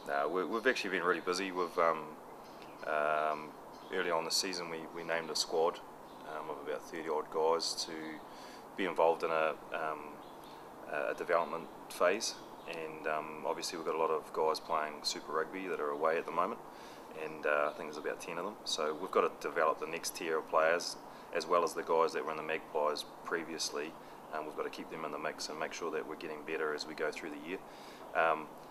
No, we've actually been really busy. Early on this season we named a squad of about 30 odd guys to be involved in a development phase, and obviously we've got a lot of guys playing Super Rugby that are away at the moment, and I think there's about 10 of them. So we've got to develop the next tier of players, as well as the guys that were in the Magpies previously. We've got to keep them in the mix and make sure that we're getting better as we go through the year.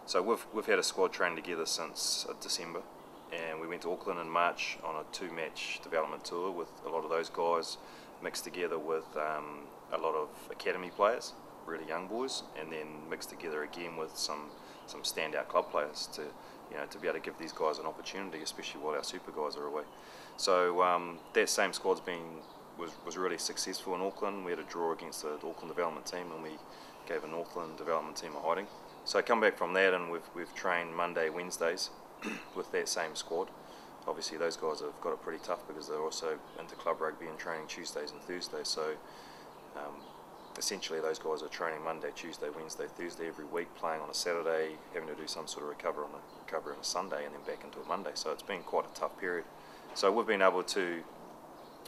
So we've had a squad train together since December, and we went to Auckland in March on a 2-match development tour with a lot of those guys mixed together with a lot of academy players, really young boys, and then mixed together again with some standout club players to be able to give these guys an opportunity, especially while our super guys are away. So that same squad's was really successful in Auckland. We had a draw against the Auckland development team, and we gave an Auckland development team a hiding. So I come back from that, and we've trained Monday, Wednesdays with that same squad. Obviously those guys have got it pretty tough because they're also into club rugby and training Tuesdays and Thursdays. So essentially those guys are training Monday, Tuesday, Wednesday, Thursday every week, playing on a Saturday, having to do some sort of recovery on a Sunday, and then back into a Monday. So it's been quite a tough period. So we've been able to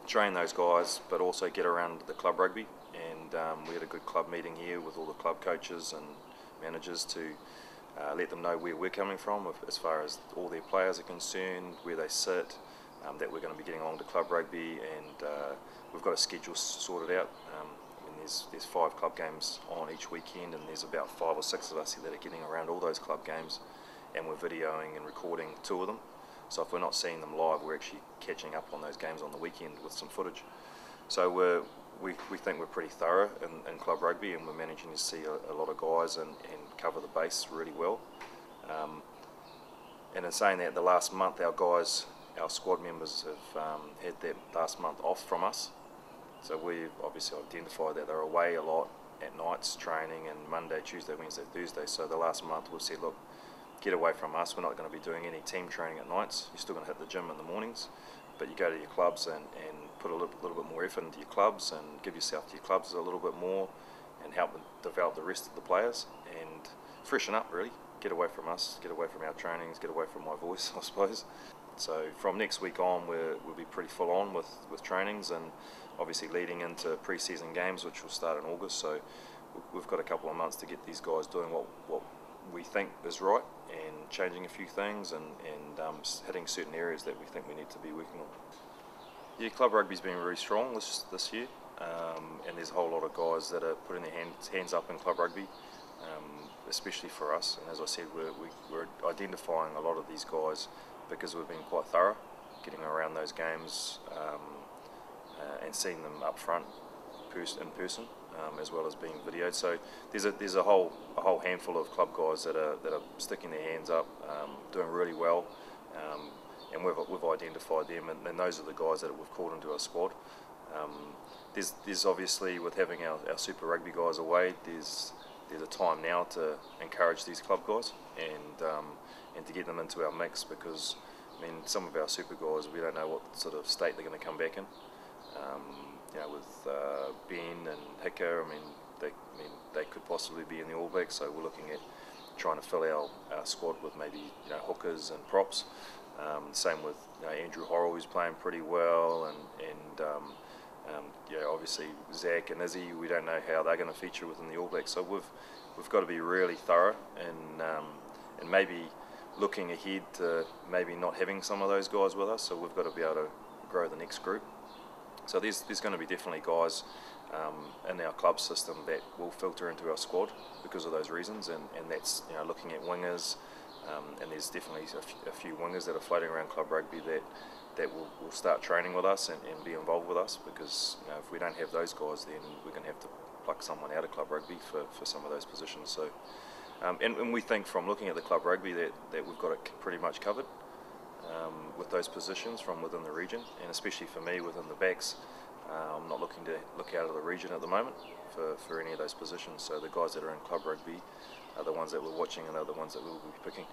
train those guys, but also get around the club rugby, and we had a good club meeting here with all the club coaches and managers to let them know where we're coming from as far as all their players are concerned, where they sit, that we're going to be getting along to club rugby, and we've got a schedule sorted out. There's 5 club games on each weekend, and there's about 5 or 6 of us here that are getting around all those club games, and we're videoing and recording 2 of them. So if we're not seeing them live, we're actually catching up on those games on the weekend with some footage. So we think we're pretty thorough in club rugby, and we're managing to see a lot of guys and cover the base really well. And in saying that, the last month our squad members have had that last month off from us. So we've obviously identified that they're away a lot at nights training, and Monday, Tuesday, Wednesday, Thursday. So the last month we've said, look, get away from us. We're not going to be doing any team training at nights. You're still going to hit the gym in the mornings, but you go to your clubs and put a little bit more effort into your clubs, and give yourself to your clubs a little bit more, and help them develop the rest of the players and freshen up, really. Get away from us, get away from our trainings, get away from my voice, I suppose. So from next week on, we'll be pretty full on with trainings, and obviously leading into pre-season games, which will start in August. So we've got a couple of months to get these guys doing what we think is right, and changing a few things, and hitting certain areas that we think we need to be working on. Yeah, club rugby's been really strong this year, and there's a whole lot of guys that are putting their hands up in club rugby, especially for us. And as I said, we're identifying a lot of these guys because we've been quite thorough, getting around those games and seeing them up front in person, as well as being videoed. So there's a whole handful of club guys that are sticking their hands up, doing really well, and we've identified them, and those are the guys that we've called into our squad. There's obviously, with having our Super Rugby guys away, there's a time now to encourage these club guys and to get them into our mix, because I mean, some of our super guys, we don't know what sort of state they're going to come back in. With Ben and Hawke, they could possibly be in the All Blacks, so we're looking at trying to fill our squad with maybe hookers and props. Same with Andrew Horrell, who's playing pretty well, and obviously Zach and Izzy, we don't know how they're going to feature within the All Blacks. So we've got to be really thorough, and maybe looking ahead to maybe not having some of those guys with us. So we've got to be able to grow the next group. So there's going to be definitely guys in our club system that will filter into our squad because of those reasons, and that's looking at wingers, and there's definitely a few wingers that are floating around club rugby that will start training with us and be involved with us, because if we don't have those guys, then we're going to have to pluck someone out of club rugby for some of those positions. So and we think from looking at the club rugby that we've got it pretty much covered with those positions from within the region, and especially for me within the backs, I'm not looking to look out of the region at the moment for any of those positions. So the guys that are in club rugby are the ones that we're watching, and are the ones that we'll be picking.